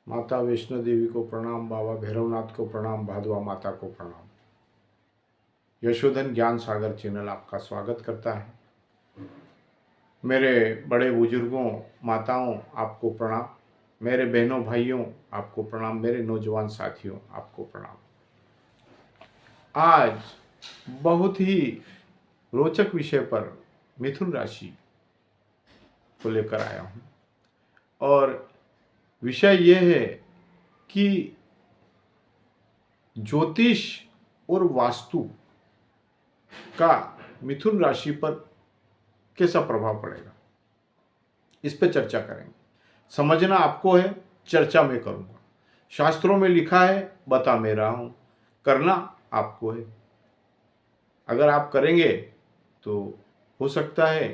माता वैष्णो देवी को प्रणाम, बाबा भैरवनाथ को प्रणाम, भादवा माता को प्रणाम। यशोधन ज्ञान सागर चैनल आपका स्वागत करता है। मेरे बड़े बुजुर्गों, माताओं, आपको प्रणाम। मेरे बहनों भाइयों, आपको प्रणाम। मेरे नौजवान साथियों, आपको प्रणाम। आज बहुत ही रोचक विषय पर मिथुन राशि को लेकर आया हूँ और विषय यह है कि ज्योतिष और वास्तु का मिथुन राशि पर कैसा प्रभाव पड़ेगा, इस पर चर्चा करेंगे। समझना आपको है, चर्चा में करूंगा। शास्त्रों में लिखा है, बता मैं रहा हूं, करना आपको है। अगर आप करेंगे तो हो सकता है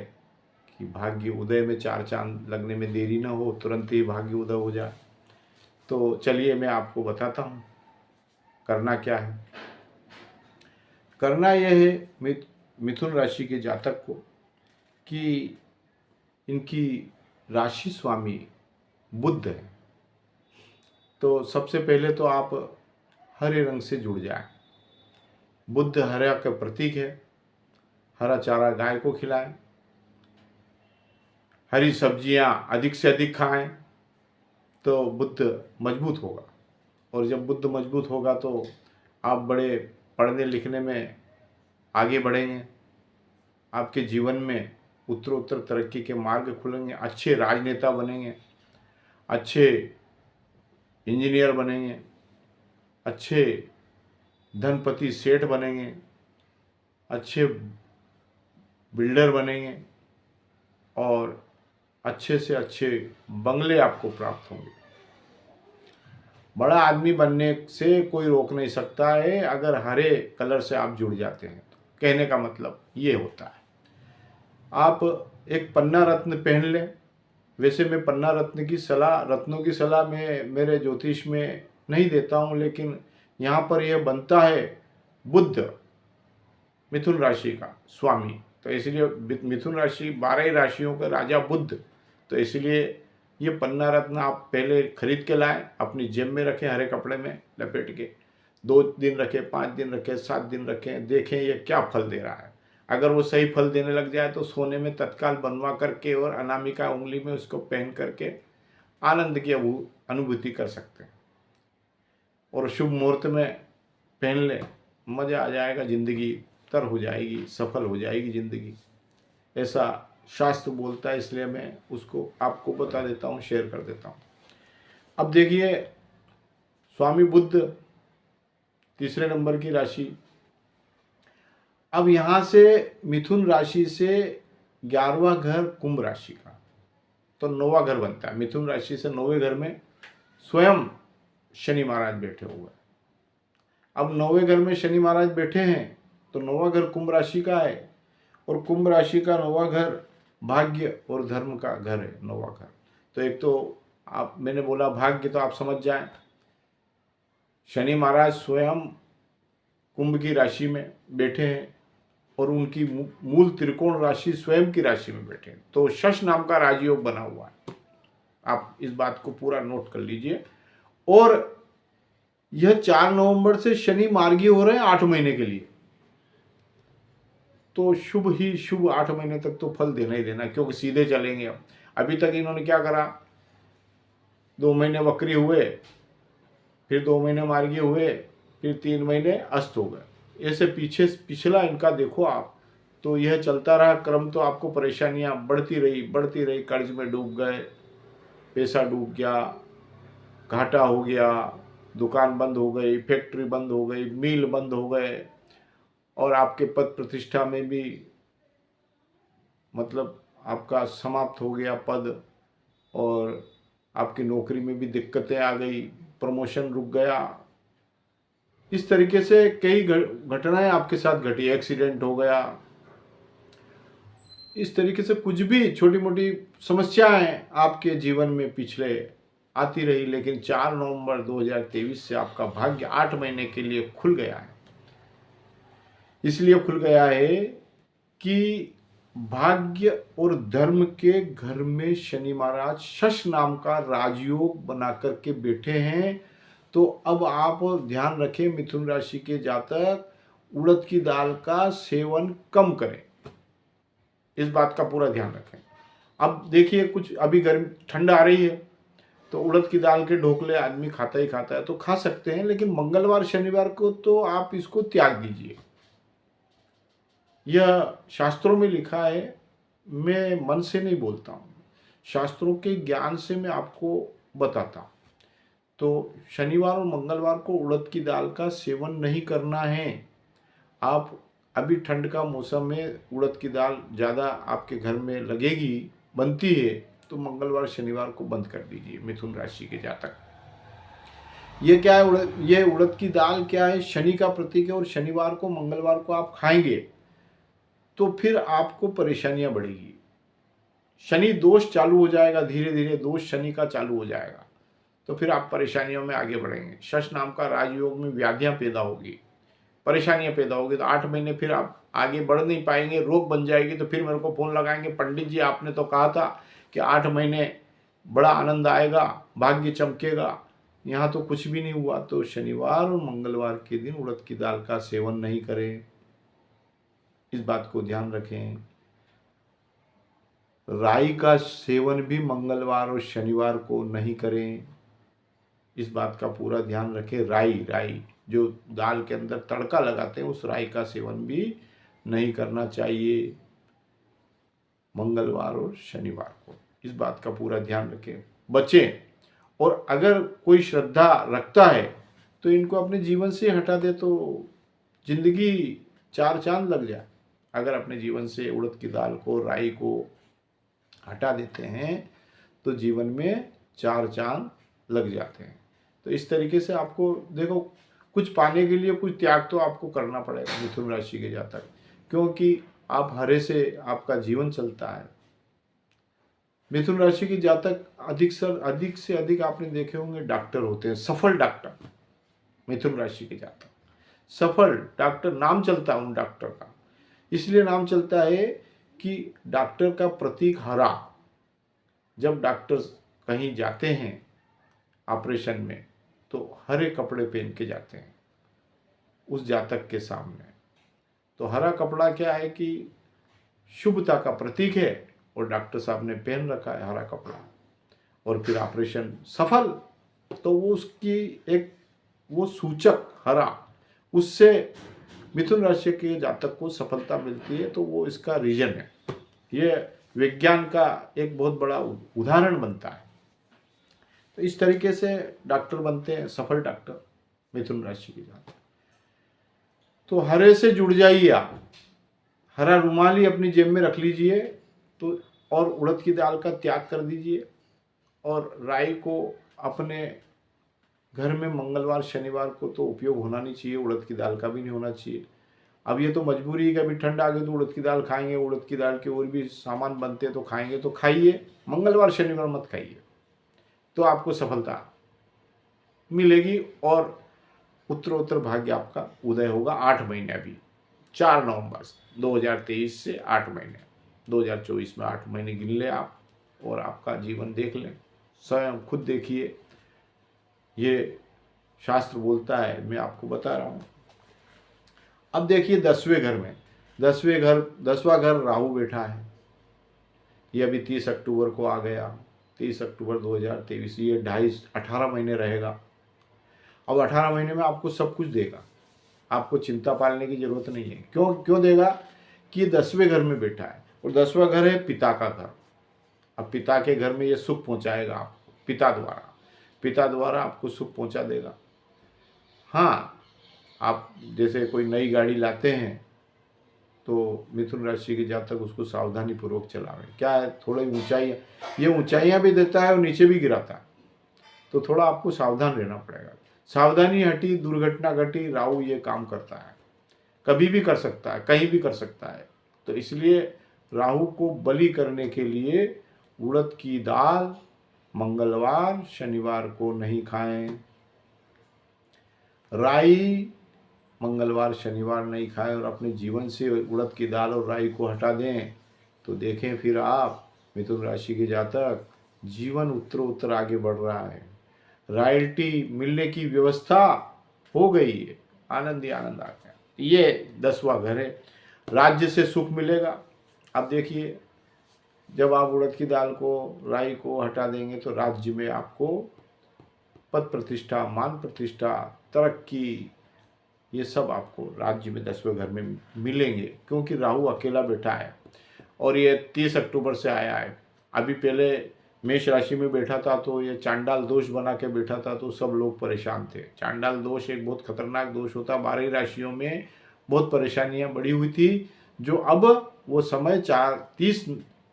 कि भाग्य उदय में चार चांद लगने में देरी ना हो, तुरंत ही भाग्य उदय हो जाए। तो चलिए मैं आपको बताता हूं करना क्या है। करना यह है मिथुन राशि के जातक को कि इनकी राशि स्वामी बुध है। तो सबसे पहले तो आप हरे रंग से जुड़ जाएं। बुध हरा का प्रतीक है। हरा चारा गाय को खिलाएं, हरी सब्जियां अधिक से अधिक खाएं, तो बुध मजबूत होगा। और जब बुध मजबूत होगा तो आप बड़े पढ़ने लिखने में आगे बढ़ेंगे। आपके जीवन में उत्तरोत्तर तरक्की के मार्ग खुलेंगे। अच्छे राजनेता बनेंगे, अच्छे इंजीनियर बनेंगे, अच्छे धनपति सेठ बनेंगे, अच्छे बिल्डर बनेंगे और अच्छे से अच्छे बंगले आपको प्राप्त होंगे। बड़ा आदमी बनने से कोई रोक नहीं सकता है अगर हरे कलर से आप जुड़ जाते हैं तो। कहने का मतलब ये होता है। आप एक पन्ना रत्न पहन लें। वैसे मैं पन्ना रत्न की सलाह, रत्नों की सलाह मैं मेरे ज्योतिष में नहीं देता हूँ, लेकिन यहाँ पर यह बनता है बुध मिथुन राशि का स्वामी, तो इसलिए मिथुन राशि 12 राशियों का राजा बुध। तो इसलिए ये पन्ना रत्न आप पहले खरीद के लाएं, अपनी जेब में रखें, हरे कपड़े में लपेट के 2 दिन रखें, 5 दिन रखें, 7 दिन रखें, देखें ये क्या फल दे रहा है। अगर वो सही फल देने लग जाए तो सोने में तत्काल बनवा करके और अनामिका उंगली में उसको पहन करके आनंद की अनुभूति कर सकते हैं। और शुभ मुहूर्त में पहन लें, मज़ा आ जाएगा, ज़िंदगी तर हो जाएगी, सफल हो जाएगी ज़िंदगी। ऐसा शास्त्र बोलता है, इसलिए मैं उसको आपको बता देता हूँ, शेयर कर देता हूँ। अब देखिए, स्वामी बुध तीसरे नंबर की राशि। अब यहाँ से मिथुन राशि से 11वां घर कुंभ राशि का, तो 9वां घर बनता है। मिथुन राशि से 9वें घर में स्वयं शनि महाराज बैठे हुए हैं। अब 9वें घर में शनि महाराज बैठे हैं तो 9वां घर कुंभ राशि का है, और कुंभ राशि का 9वां घर भाग्य और धर्म का घर है। 9वां घर तो एक तो आप, मैंने बोला भाग्य, तो आप समझ जाएं शनि महाराज स्वयं कुंभ की राशि में बैठे हैं और उनकी मूल त्रिकोण राशि स्वयं की राशि में बैठे हैं, तो शश नाम का राजयोग बना हुआ है। आप इस बात को पूरा नोट कर लीजिए। और यह 4 नवंबर से शनि मार्गी हो रहे हैं 8 महीने के लिए, तो शुभ ही शुभ 8 महीने तक तो फल देना ही देना, क्योंकि सीधे चलेंगे। अब अभी तक इन्होंने क्या करा, 2 महीने वक्री हुए, फिर 2 महीने मार्गी हुए, फिर 3 महीने अस्त हो गए। ऐसे पीछे पिछला इनका देखो आप, तो यह चलता रहा क्रम। तो आपको परेशानियां बढ़ती रही, कर्ज में डूब गए, पैसा डूब गया, घाटा हो गया, दुकान बंद हो गई, फैक्ट्री बंद हो गई, मिल बंद हो गए, और आपके पद प्रतिष्ठा में भी मतलब आपका समाप्त हो गया पद, और आपकी नौकरी में भी दिक्कतें आ गई, प्रमोशन रुक गया। इस तरीके से कई घटनाएं आपके साथ घटी, एक्सीडेंट हो गया। इस तरीके से कुछ भी छोटी मोटी समस्याएं आपके जीवन में पिछले आती रही, लेकिन 4 नवंबर 2023 से आपका भाग्य 8 महीने के लिए खुल गया है। इसलिए खुल गया है कि भाग्य और धर्म के घर में शनि महाराज शश नाम का राजयोग बना करके बैठे हैं। तो अब आप ध्यान रखें, मिथुन राशि के जातक उड़द की दाल का सेवन कम करें, इस बात का पूरा ध्यान रखें। अब देखिए, कुछ अभी गर्मी ठंड आ रही है तो उड़द की दाल के ढोकले आदमी खाता ही खाता है, तो खा सकते हैं, लेकिन मंगलवार शनिवार को तो आप इसको त्याग दीजिए। यह शास्त्रों में लिखा है, मैं मन से नहीं बोलता हूँ, शास्त्रों के ज्ञान से मैं आपको बताता हूँ। तो शनिवार और मंगलवार को उड़द की दाल का सेवन नहीं करना है। आप अभी ठंड का मौसम में उड़द की दाल ज़्यादा आपके घर में लगेगी, बनती है, तो मंगलवार शनिवार को बंद कर दीजिए मिथुन राशि के जातक। ये क्या है, ये उड़द की दाल क्या है, शनि का प्रतीक है, और शनिवार को मंगलवार को आप खाएंगे तो फिर आपको परेशानियां बढ़ेगी, शनि दोष चालू हो जाएगा, धीरे धीरे दोष शनि का चालू हो जाएगा, तो फिर आप परेशानियों में आगे बढ़ेंगे। शश नाम का राजयोग में व्याधियां पैदा होगी, परेशानियां पैदा होगी, तो 8 महीने फिर आप आगे बढ़ नहीं पाएंगे, रोग बन जाएगी। तो फिर मेरे को फोन लगाएंगे, पंडित जी आपने तो कहा था कि 8 महीने बड़ा आनंद आएगा, भाग्य चमकेगा, यहाँ तो कुछ भी नहीं हुआ। तो शनिवार और मंगलवार के दिन उड़द की दाल का सेवन नहीं करें, इस बात को ध्यान रखें। राई का सेवन भी मंगलवार और शनिवार को नहीं करें, इस बात का पूरा ध्यान रखें। राई जो दाल के अंदर तड़का लगाते हैं, उस राई का सेवन भी नहीं करना चाहिए मंगलवार और शनिवार को, इस बात का पूरा ध्यान रखें, बचें। और अगर कोई श्रद्धा रखता है तो इनको अपने जीवन से हटा दे तो जिंदगी 4 चांद लग जाए। अगर अपने जीवन से उड़द की दाल को, राई को हटा देते हैं तो जीवन में 4 चांद लग जाते हैं। तो इस तरीके से आपको देखो, कुछ पाने के लिए कुछ त्याग तो आपको करना पड़ेगा मिथुन राशि के जातक, क्योंकि आप हरे से आपका जीवन चलता है। मिथुन राशि के जातक अधिक से अधिक आपने देखे होंगे डॉक्टर होते हैं, सफल डॉक्टर। मिथुन राशि के जातक सफल डॉक्टर, नाम चलता है उन डॉक्टर का, इसलिए नाम चलता है कि डॉक्टर का प्रतीक हरा। जब डॉक्टर कहीं जाते हैं ऑपरेशन में तो हरे कपड़े पहन के जाते हैं उस जातक के सामने। तो हरा कपड़ा क्या है कि शुभता का प्रतीक है, और डॉक्टर साहब ने पहन रखा है हरा कपड़ा, और फिर ऑपरेशन सफल। तो वो उसकी एक वो सूचक हरा, उससे मिथुन राशि के जातक को सफलता मिलती है। तो वो इसका रीजन है, ये विज्ञान का एक बहुत बड़ा उदाहरण बनता है। तो इस तरीके से डॉक्टर बनते हैं सफल डॉक्टर मिथुन राशि के जातक। तो हरे से जुड़ जाइए आप, हरा रुमाल ही अपनी जेब में रख लीजिए, तो और उड़द की दाल का त्याग कर दीजिए, और राई को अपने घर में मंगलवार शनिवार को तो उपयोग होना नहीं चाहिए, उड़द की दाल का भी नहीं होना चाहिए। अब ये तो मजबूरी है कि अभी ठंड आ गई तो उड़द की दाल खाएंगे, उड़द की दाल के और भी सामान बनते हैं तो खाएंगे, तो खाइए, मंगलवार शनिवार मत खाइए, तो आपको सफलता मिलेगी और उत्तरोत्तर भाग्य आपका उदय होगा। 8 महीने, अभी 4 नवंबर 2023 से 8 महीने, 2024 में 8 महीने गिन लें आप, और आपका जीवन देख लें, स्वयं खुद देखिए। ये शास्त्र बोलता है, मैं आपको बता रहा हूँ। अब देखिए 10वें घर में, 10वां घर राहु बैठा है, ये अभी 30 अक्टूबर को आ गया, 30 अक्टूबर 2023, ये 18 महीने रहेगा। अब 18 महीने में आपको सब कुछ देगा, आपको चिंता पालने की जरूरत नहीं है। क्यों देगा कि ये 10वें घर में बैठा है, और 10वां घर है पिता का घर। अब पिता के घर में ये सुख पहुंचाएगा आपको, पिता द्वारा आपको सुख पहुंचा देगा। हाँ, आप जैसे कोई नई गाड़ी लाते हैं तो मिथुन राशि के जातक उसको सावधानी पूर्वक चलावें। क्या है, थोड़ी ऊंचाई, ये ऊंचाइयां भी देता है और नीचे भी गिराता है, तो थोड़ा आपको सावधान रहना पड़ेगा। सावधानी हटी दुर्घटना घटी, राहु ये काम करता है, कभी भी कर सकता है, कहीं भी कर सकता है। तो इसलिए राहु को बलि करने के लिए उड़द की दाल मंगलवार शनिवार को नहीं खाएं, राई मंगलवार शनिवार नहीं खाएं, और अपने जीवन से उड़द की दाल और राई को हटा दें। तो देखें फिर आप मिथुन राशि के जातक, जीवन उत्तरोत्तर आगे बढ़ रहा है, रॉयल्टी मिलने की व्यवस्था हो गई है, आनंद ही आनंद आ गया। ये 10वां घर है, राज्य से सुख मिलेगा। अब देखिए, जब आप उड़द की दाल को, राई को हटा देंगे तो राज्य में आपको पद प्रतिष्ठा, मान प्रतिष्ठा, तरक्की, ये सब आपको राज्य में 10वें घर में मिलेंगे, क्योंकि राहु अकेला बैठा है और ये 30 अक्टूबर से आया है। अभी पहले मेष राशि में बैठा था तो ये चांडाल दोष बना के बैठा था, तो सब लोग परेशान थे। चांडाल दोष एक बहुत खतरनाक दोष होता, 12 राशियों में बहुत परेशानियां बढ़ी हुई थी, जो अब वो समय 30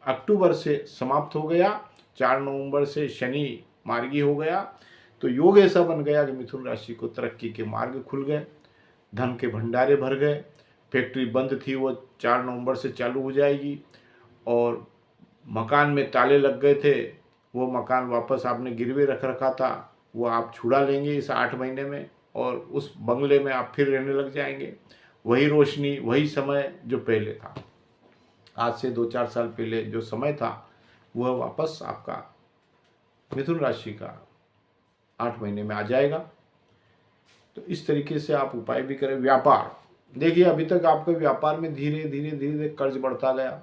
अक्टूबर से समाप्त हो गया। 4 नवंबर से शनि मार्गी हो गया, तो योग ऐसा बन गया कि मिथुन राशि को तरक्की के मार्ग खुल गए, धन के भंडारे भर गए। फैक्ट्री बंद थी वो 4 नवंबर से चालू हो जाएगी, और मकान में ताले लग गए थे, वो मकान वापस आपने गिरवे रख रखा था, वो आप छुड़ा लेंगे इस 8 महीने में, और उस बंगले में आप फिर रहने लग जाएंगे। वही रोशनी, वही समय जो पहले था, आज से 2-4 साल पहले जो समय था, वह वापस आपका मिथुन राशि का 8 महीने में आ जाएगा। तो इस तरीके से आप उपाय भी करें। व्यापार देखिए, अभी तक आपके व्यापार में धीरे धीरे धीरे धीरे कर्ज बढ़ता गया,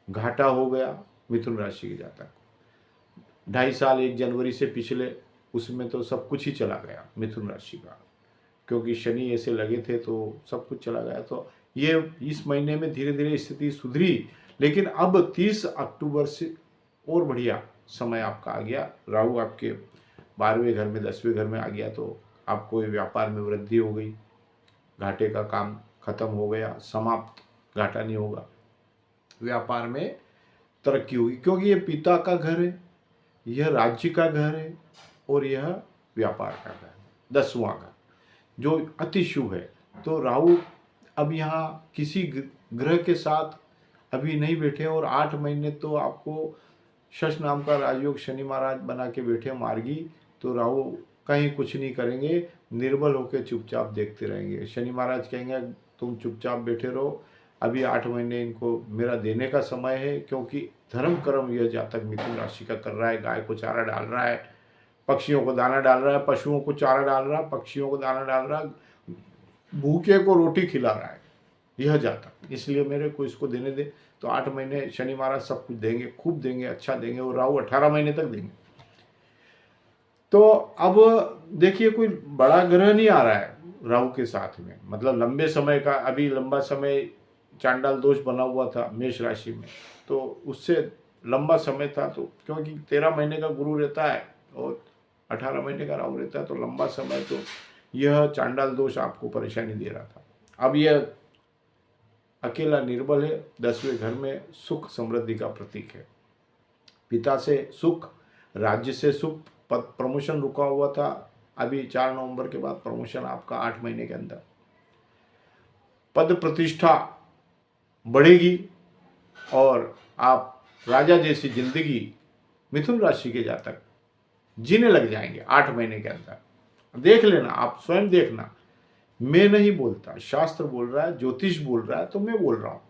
घाटा हो गया मिथुन राशि के जातक। 2.5 साल 1 जनवरी से पिछले, उसमें तो सब कुछ ही चला गया मिथुन राशि का, क्योंकि शनि ऐसे लगे थे तो सब कुछ चला गया। तो ये इस महीने में धीरे धीरे स्थिति सुधरी, लेकिन अब 30 अक्टूबर से और बढ़िया समय आपका आ गया। राहु आपके 12वें घर में 10वें घर में आ गया, तो आपको व्यापार में वृद्धि हो गई, घाटे का काम खत्म हो गया, समाप्त, घाटा नहीं होगा, व्यापार में तरक्की होगी, क्योंकि ये पिता का घर है, यह राज्य का घर है, और यह व्यापार का घर है, 10वां घर जो अति शुभ है। तो राहु अब यहाँ किसी ग्रह के साथ अभी नहीं बैठे, और 8 महीने तो आपको शश नाम का राजयोग शनि महाराज बना के बैठे मार्गी। तो राहु कहीं कुछ नहीं करेंगे, निर्बल होकर चुपचाप देखते रहेंगे। शनि महाराज कहेंगे तुम चुपचाप बैठे रहो, अभी 8 महीने इनको मेरा देने का समय है, क्योंकि धर्म कर्म यह जातक मिथुन राशि का कर रहा है। गाय को चारा डाल रहा है, पक्षियों को दाना डाल रहा है, पशुओं को चारा डाल रहा है, पक्षियों को दाना डाल रहा है, भूखे को रोटी खिला रहा है यह जातक, इसलिए मेरे को इसको देने दे। तो 8 महीने शनि महाराज सब कुछ देंगे, खूब देंगे, अच्छा देंगे, और राहु 18 महीने तक देंगे। तो अब देखिए, कोई बड़ा ग्रह नहीं आ रहा है राहु के साथ में, मतलब लंबे समय का, अभी लंबा समय चांडाल दोष बना हुआ था मेष राशि में, तो उससे लंबा समय था, तो क्योंकि 13 महीने का गुरु रहता है और 18 महीने का राहु रहता है, तो लंबा समय, तो यह चांडाल दोष आपको परेशानी दे रहा था। अब यह अकेला निर्बल है, 10वें घर में सुख समृद्धि का प्रतीक है, पिता से सुख, राज्य से सुख, पद प्रमोशन रुका हुआ था, अभी 4 नवंबर के बाद प्रमोशन आपका 8 महीने के अंदर, पद प्रतिष्ठा बढ़ेगी, और आप राजा जैसी जिंदगी मिथुन राशि के जातक जीने लग जाएंगे 8 महीने के अंदर। देख लेना, आप स्वयं देखना, मैं नहीं बोलता, शास्त्र बोल रहा है, ज्योतिष बोल रहा है, तो मैं बोल रहा हूं।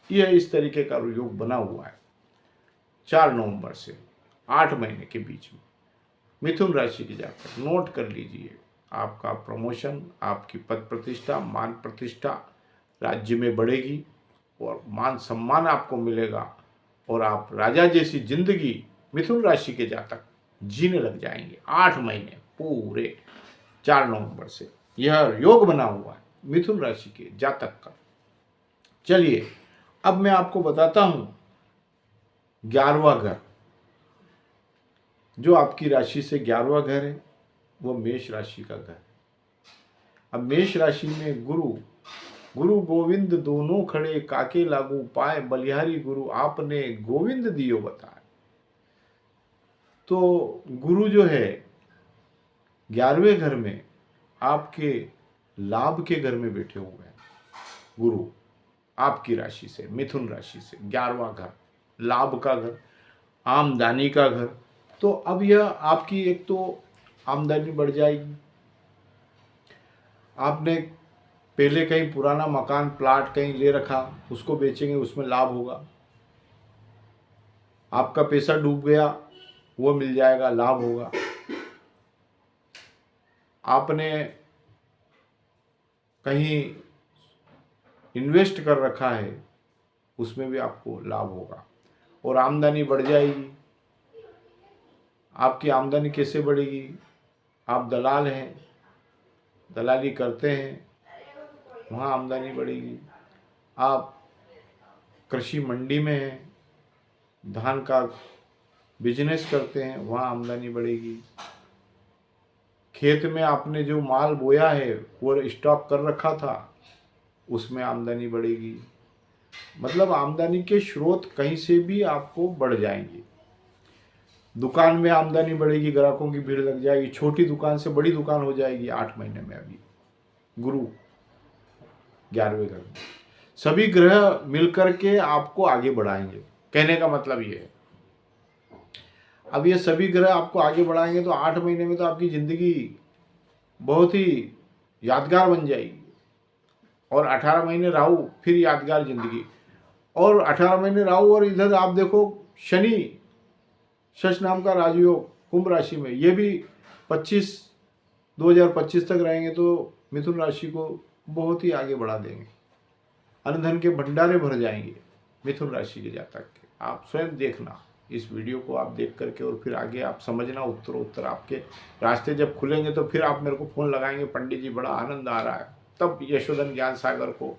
यह इस तरीके का योग बना हुआ है 4 नवंबर से 8 महीने के बीच में मिथुन राशि के जातक, नोट कर लीजिए। आपका प्रमोशन, आपकी पद प्रतिष्ठा, मान प्रतिष्ठा राज्य में बढ़ेगी, और मान सम्मान आपको मिलेगा, और आप राजा जैसी जिंदगी मिथुन राशि के जातक जीने लग जाएंगे 8 महीने पूरे। 4 नवंबर से यह योग बना हुआ है मिथुन राशि के जातक का। चलिए, अब मैं आपको बताता हूं 11वां घर, जो आपकी राशि से 11वां घर है, वो मेष राशि का घर। अब मेष राशि में गुरु गोविंद दोनों खड़े, काके लागू पाए बलिहारी गुरु, आपने गोविंद दियो बताए। तो गुरु जो है 11वें घर में आपके लाभ के घर में बैठे हुए हैं। गुरु आपकी राशि से, मिथुन राशि से, 11वां घर, लाभ का घर, आमदनी का घर। तो अब यह आपकी एक तो आमदनी बढ़ जाएगी, आपने पहले कहीं पुराना मकान प्लाट कहीं ले रखा, उसको बेचेंगे, उसमें लाभ होगा। आपका पैसा डूब गया, वो मिल जाएगा, लाभ होगा। आपने कहीं इन्वेस्ट कर रखा है, उसमें भी आपको लाभ होगा और आमदनी बढ़ जाएगी। आपकी आमदनी कैसे बढ़ेगी? आप दलाल हैं, दलाली करते हैं, वहाँ आमदनी बढ़ेगी। आप कृषि मंडी में हैं, धान का बिजनेस करते हैं, वहाँ आमदनी बढ़ेगी। खेत में आपने जो माल बोया है वो स्टॉक कर रखा था, उसमें आमदनी बढ़ेगी। मतलब आमदनी के स्रोत कहीं से भी आपको बढ़ जाएंगे। दुकान में आमदनी बढ़ेगी, ग्राहकों की भीड़ लग जाएगी, छोटी दुकान से बड़ी दुकान हो जाएगी 8 महीने में। अभी गुरु 11वें घर में सभी ग्रह मिलकर के आपको आगे बढ़ाएंगे। कहने का मतलब ये है, अब ये सभी ग्रह आपको आगे बढ़ाएंगे तो 8 महीने में तो आपकी जिंदगी बहुत ही यादगार बन जाएगी। और 18 महीने राहु, फिर यादगार जिंदगी। और 18 महीने राहु, और इधर आप देखो शनि, शश नाम का राजयोग कुंभ राशि में, ये भी 2025 तक रहेंगे तो मिथुन राशि को बहुत ही आगे बढ़ा देंगे। अन्न धन के भंडारे भर जाएंगे मिथुन राशि के जातक के। आप स्वयं देखना इस वीडियो को, आप देख करके और फिर आगे आप समझना। उत्तर आपके रास्ते जब खुलेंगे तो फिर आप मेरे को फ़ोन लगाएंगे, पंडित जी बड़ा आनंद आ रहा है। तब यशोधन ज्ञान सागर को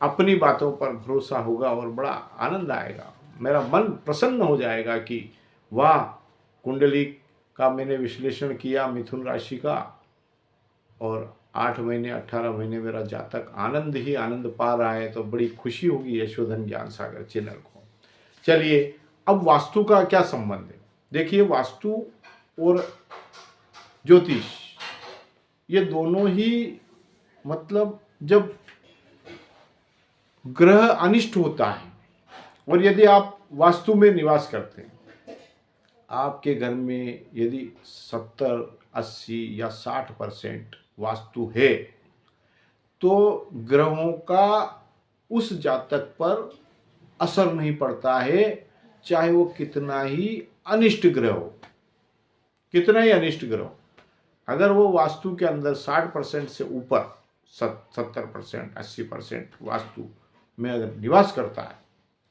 अपनी बातों पर भरोसा होगा और बड़ा आनंद आएगा। मेरा मन प्रसन्न हो जाएगा कि वाह, कुंडली का मैंने विश्लेषण किया मिथुन राशि का, और 8 महीने 18 महीने मेरा जातक आनंद ही आनंद पा रहा है, तो बड़ी खुशी होगी यशोधन ज्ञान सागर चैनल को। चलिए, अब वास्तु का क्या संबंध है? देखिए, वास्तु और ज्योतिष ये दोनों ही, मतलब जब ग्रह अनिष्ट होता है और यदि आप वास्तु में निवास करते हैं, आपके घर में यदि 70, 80 या 60% वास्तु है, तो ग्रहों का उस जातक पर असर नहीं पड़ता है, चाहे वो कितना ही अनिष्ट ग्रह हो, कितना ही अनिष्ट ग्रह हो। अगर वो वास्तु के अंदर 60% से ऊपर, 70%, 80% वास्तु में अगर निवास करता है,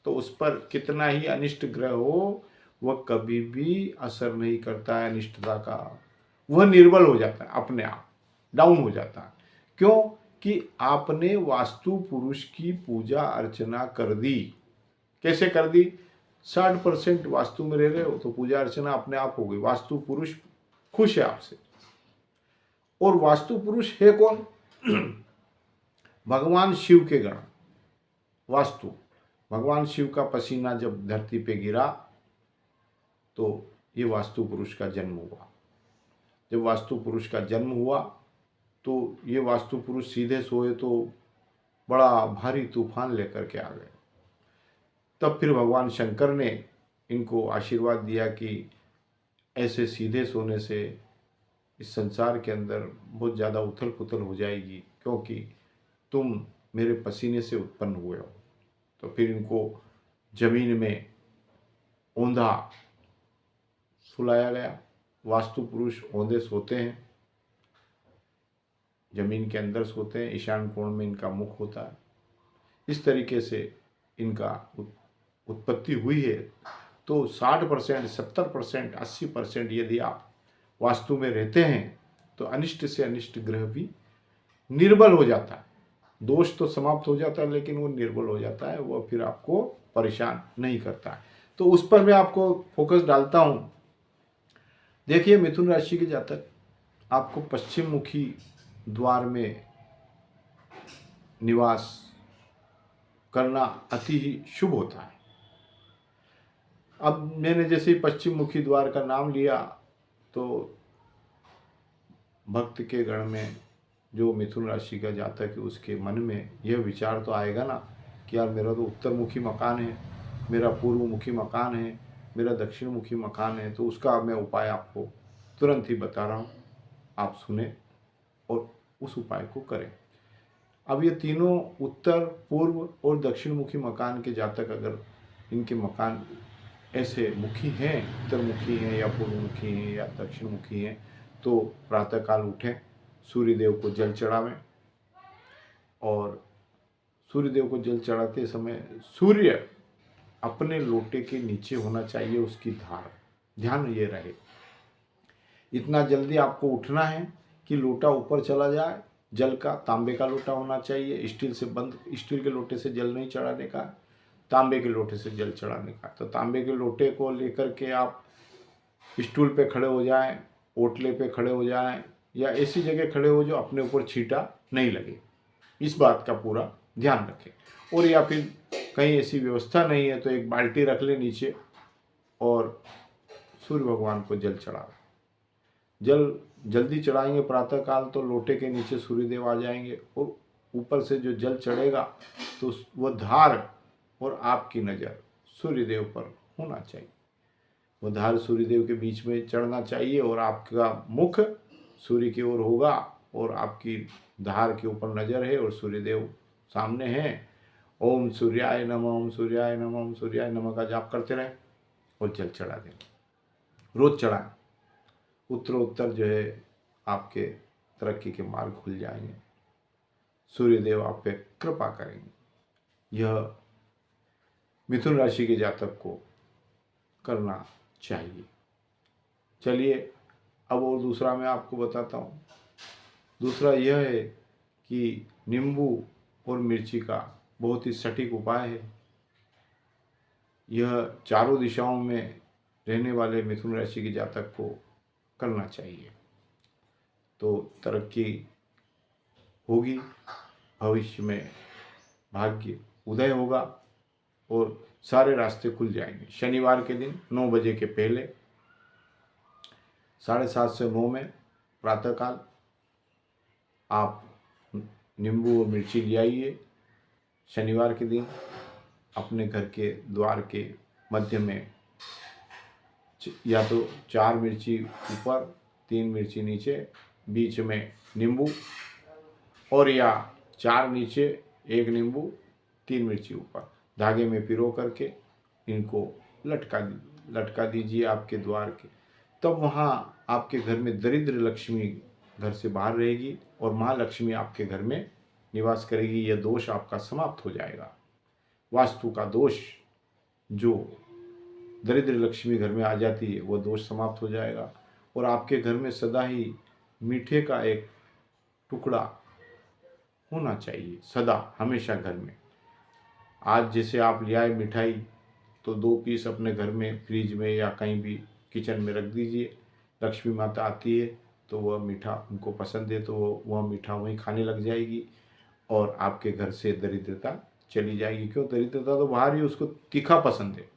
तो उस पर कितना ही अनिष्ट ग्रह हो, वह कभी भी असर नहीं करता है अनिष्टता का। वह निर्बल हो जाता है, अपने आप डाउन हो जाता है। क्यों? कि आपने वास्तु पुरुष की पूजा अर्चना कर दी। कैसे कर दी? 60% वास्तु में रह रहे हो तो पूजा अर्चना अपने आप हो गई, वास्तु पुरुष खुश है आपसे। और वास्तु पुरुष है कौन? भगवान शिव के गण वास्तु। भगवान शिव का पसीना जब धरती पे गिरा तो ये वास्तु पुरुष का जन्म हुआ। जब वास्तु पुरुष का जन्म हुआ तो ये वास्तु पुरुष सीधे सोए तो बड़ा भारी तूफान लेकर के आ गए। तब फिर भगवान शंकर ने इनको आशीर्वाद दिया कि ऐसे सीधे सोने से इस संसार के अंदर बहुत ज़्यादा उथल पुथल हो जाएगी, क्योंकि तुम मेरे पसीने से उत्पन्न हुए हो। तो फिर इनको जमीन में औंधा सुलाया गया। वास्तु पुरुष औंधे सोते हैं, जमीन के अंदर सोते हैं, ईशान कोण में इनका मुख होता है। इस तरीके से इनका उत्पत्ति हुई है। तो 60%, 70%, 80% यदि आप वास्तु में रहते हैं तो अनिष्ट से अनिष्ट ग्रह भी निर्बल हो जाता है। दोष तो समाप्त हो जाता है, लेकिन वो निर्बल हो जाता है, वो फिर आपको परेशान नहीं करता है। तो उस पर मैं आपको फोकस डालता हूँ। देखिए, मिथुन राशि के जातक, आपको पश्चिम मुखी द्वार में निवास करना अति ही शुभ होता है। अब मैंने जैसे ही पश्चिम मुखी द्वार का नाम लिया तो भक्त के गण में जो मिथुन राशि का जातक है उसके मन में यह विचार तो आएगा ना कि यार मेरा तो उत्तर मुखी मकान है, मेरा पूर्व मुखी मकान है, मेरा दक्षिण मुखी मकान है। तो उसका मैं उपाय आपको तुरंत ही बता रहा हूँ, आप सुने और उस उपाय को करें। अब ये तीनों उत्तर, पूर्व और दक्षिण मुखी मकान के जातक, अगर इनके मकान ऐसे मुखी हैं, उत्तर मुखी हैं या पूर्व मुखी हैं या दक्षिण मुखी हैं, तो प्रातःकाल उठें, सूर्यदेव को जल चढ़ावें। और सूर्यदेव को जल चढ़ाते समय सूर्य अपने लोटे के नीचे होना चाहिए, उसकी धार, ध्यान ये रहे। इतना जल्दी आपको उठना है कि लोटा ऊपर चला जाए। जल का तांबे का लोटा होना चाहिए, स्टील से बंद, स्टील के लोटे से जल नहीं चढ़ाने का, तांबे के लोटे से जल चढ़ाने का। तो तांबे के लोटे को लेकर के आप स्टूल पे खड़े हो जाएं, ओटले पे खड़े हो जाएं, या ऐसी जगह खड़े हो जो अपने ऊपर छींटा नहीं लगे, इस बात का पूरा ध्यान रखें। और या फिर कहीं ऐसी व्यवस्था नहीं है तो एक बाल्टी रख ले नीचे और सूर्य भगवान को जल चढ़ाओ। जल जल्दी चढ़ाएंगे प्रातःकाल तो लोटे के नीचे सूर्यदेव आ जाएंगे, और ऊपर से जो जल चढ़ेगा तो वह धार और आपकी नज़र सूर्यदेव पर होना चाहिए। वह धार सूर्यदेव के बीच में चढ़ना चाहिए और आपका मुख सूर्य की ओर होगा और आपकी धार के ऊपर नज़र है और सूर्यदेव सामने हैं। ओम सूर्याय नमः, ओम सूर्याय नमः, ओम सूर्याय नमः का जाप करते रहें और जल चढ़ा दें। रोज चढ़ाएं। उत्तरोत्तर जो है आपके तरक्की के मार्ग खुल जाएंगे, सूर्यदेव आप पे कृपा करेंगे। यह मिथुन राशि के जातक को करना चाहिए। चलिए अब और दूसरा मैं आपको बताता हूँ। दूसरा यह है कि नींबू और मिर्ची का बहुत ही सटीक उपाय है। यह चारों दिशाओं में रहने वाले मिथुन राशि के जातक को करना चाहिए, तो तरक्की होगी, भविष्य में भाग्य उदय होगा और सारे रास्ते खुल जाएंगे। शनिवार के दिन 9 बजे के पहले 7:30 से 9 में प्रातःकाल आप नींबू और मिर्ची ले आइए। शनिवार के दिन अपने घर के द्वार के मध्य में या तो 4 मिर्ची ऊपर, 3 मिर्ची नीचे, बीच में नींबू, और या 4 नीचे 1 नींबू 3 मिर्ची ऊपर, धागे में पिरो करके इनको लटका दीजिए आपके द्वार के। तब वहाँ आपके घर में दरिद्र लक्ष्मी घर से बाहर रहेगी और माँ लक्ष्मी आपके घर में निवास करेगी। यह दोष आपका समाप्त हो जाएगा। वास्तु का दोष, जो दरिद्र लक्ष्मी घर में आ जाती है, वो दोष समाप्त हो जाएगा और आपके घर में सदा ही मीठे का एक टुकड़ा होना चाहिए, सदा हमेशा घर में। आज जैसे आप ले आए मिठाई, तो 2 पीस अपने घर में फ्रिज में या कहीं भी किचन में रख दीजिए। लक्ष्मी माता आती है तो वह मीठा उनको पसंद है तो वह मीठा वहीं खाने लग जाएगी और आपके घर से दरिद्रता चली जाएगी। क्यों? दरिद्रता तो बाहर ही, उसको तीखा पसंद है।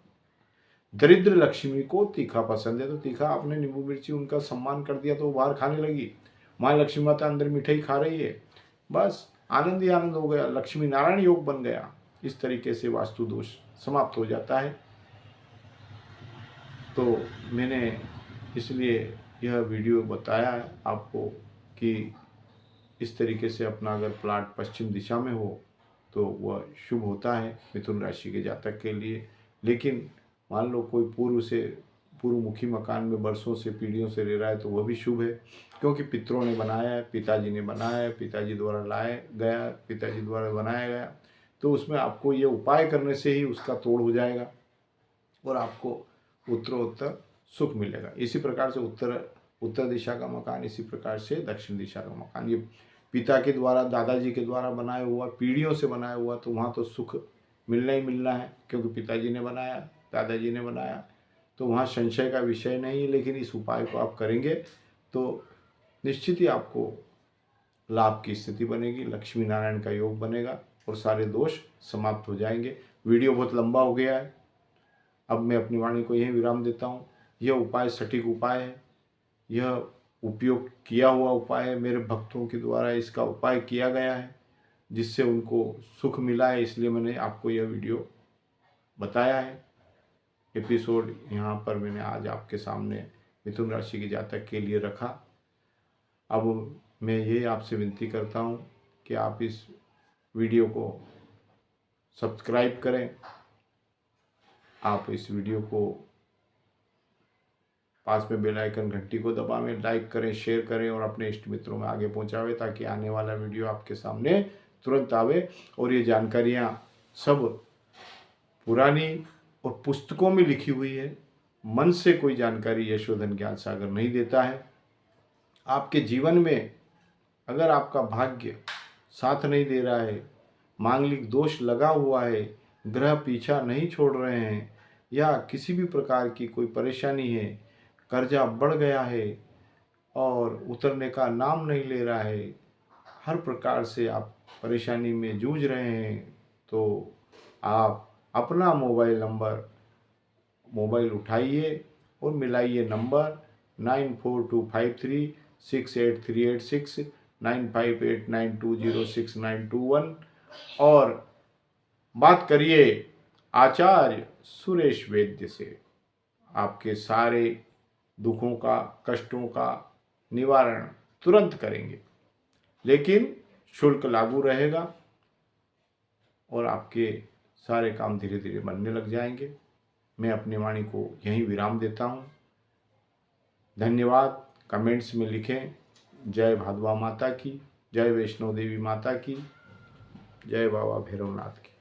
दरिद्र लक्ष्मी को तीखा पसंद है, तो तीखा आपने नींबू मिर्ची उनका सम्मान कर दिया तो वो बाहर खाने लगी। माँ लक्ष्मी माता अंदर मिठाई खा रही है, बस आनंद ही आनंद हो गया, लक्ष्मी नारायण योग बन गया। इस तरीके से वास्तु दोष समाप्त हो जाता है। तो मैंने इसलिए यह वीडियो बताया है आपको कि इस तरीके से अपना अगर प्लाट पश्चिम दिशा में हो तो वह शुभ होता है मिथुन राशि के जातक के लिए। लेकिन मान लो कोई पूर्वमुखी मकान में बरसों से, पीढ़ियों से रह रहा है तो वह भी शुभ है, क्योंकि पितरों ने बनाया है, पिताजी ने बनाया है, पिताजी द्वारा लाया गया, पिताजी द्वारा बनाया गया। तो उसमें आपको ये उपाय करने से ही उसका तोड़ हो जाएगा और आपको उत्तरोत्तर सुख मिलेगा। इसी प्रकार से उत्तर दिशा का मकान, इसी प्रकार से दक्षिण दिशा का मकान, ये पिता के द्वारा, दादाजी के द्वारा बनाया हुआ, पीढ़ियों से बनाया हुआ, तो वहाँ तो सुख मिलना ही मिलना है, क्योंकि पिताजी ने बनाया, दादाजी ने बनाया, तो वहाँ संशय का विषय नहीं है। लेकिन इस उपाय को आप करेंगे तो निश्चित ही आपको लाभ की स्थिति बनेगी, लक्ष्मी नारायण का योग बनेगा और सारे दोष समाप्त हो जाएंगे। वीडियो बहुत लंबा हो गया है, अब मैं अपनी वाणी को यहीं विराम देता हूँ। यह उपाय सटीक उपाय है, यह उपयोग किया हुआ उपाय है, मेरे भक्तों के द्वारा इसका उपाय किया गया है जिससे उनको सुख मिला है, इसलिए मैंने आपको यह वीडियो बताया है। एपिसोड यहाँ पर मैंने आज आपके सामने मिथुन राशि के जातक के लिए रखा। अब मैं ये आपसे विनती करता हूँ कि आप इस वीडियो को सब्सक्राइब करें। आप इस वीडियो को पास में बेल आइकन घंटी को दबाएं, लाइक करें, शेयर करें और अपने इष्ट मित्रों में आगे पहुंचावें ताकि आने वाला वीडियो आपके सामने तुरंत आवे। और ये जानकारियाँ सब पुरानी और पुस्तकों में लिखी हुई है। मन से कोई जानकारी यशोधन ज्ञान सागर नहीं देता है। आपके जीवन में अगर आपका भाग्य साथ नहीं दे रहा है, मांगलिक दोष लगा हुआ है, ग्रह पीछा नहीं छोड़ रहे हैं, या किसी भी प्रकार की कोई परेशानी है, कर्जा बढ़ गया है और उतरने का नाम नहीं ले रहा है, हर प्रकार से आप परेशानी में जूझ रहे हैं, तो आप अपना मोबाइल उठाइए और मिलाइए नंबर 9425368386 9589206921 और बात करिए आचार्य सुरेश वैद्य से। आपके सारे दुखों का, कष्टों का निवारण तुरंत करेंगे, लेकिन शुल्क लागू रहेगा और आपके सारे काम धीरे धीरे बनने लग जाएंगे। मैं अपनी वाणी को यहीं विराम देता हूँ। धन्यवाद। कमेंट्स में लिखें जय भादवा माता की, जय वैष्णो देवी माता की, जय बाबा भैरवनाथ की।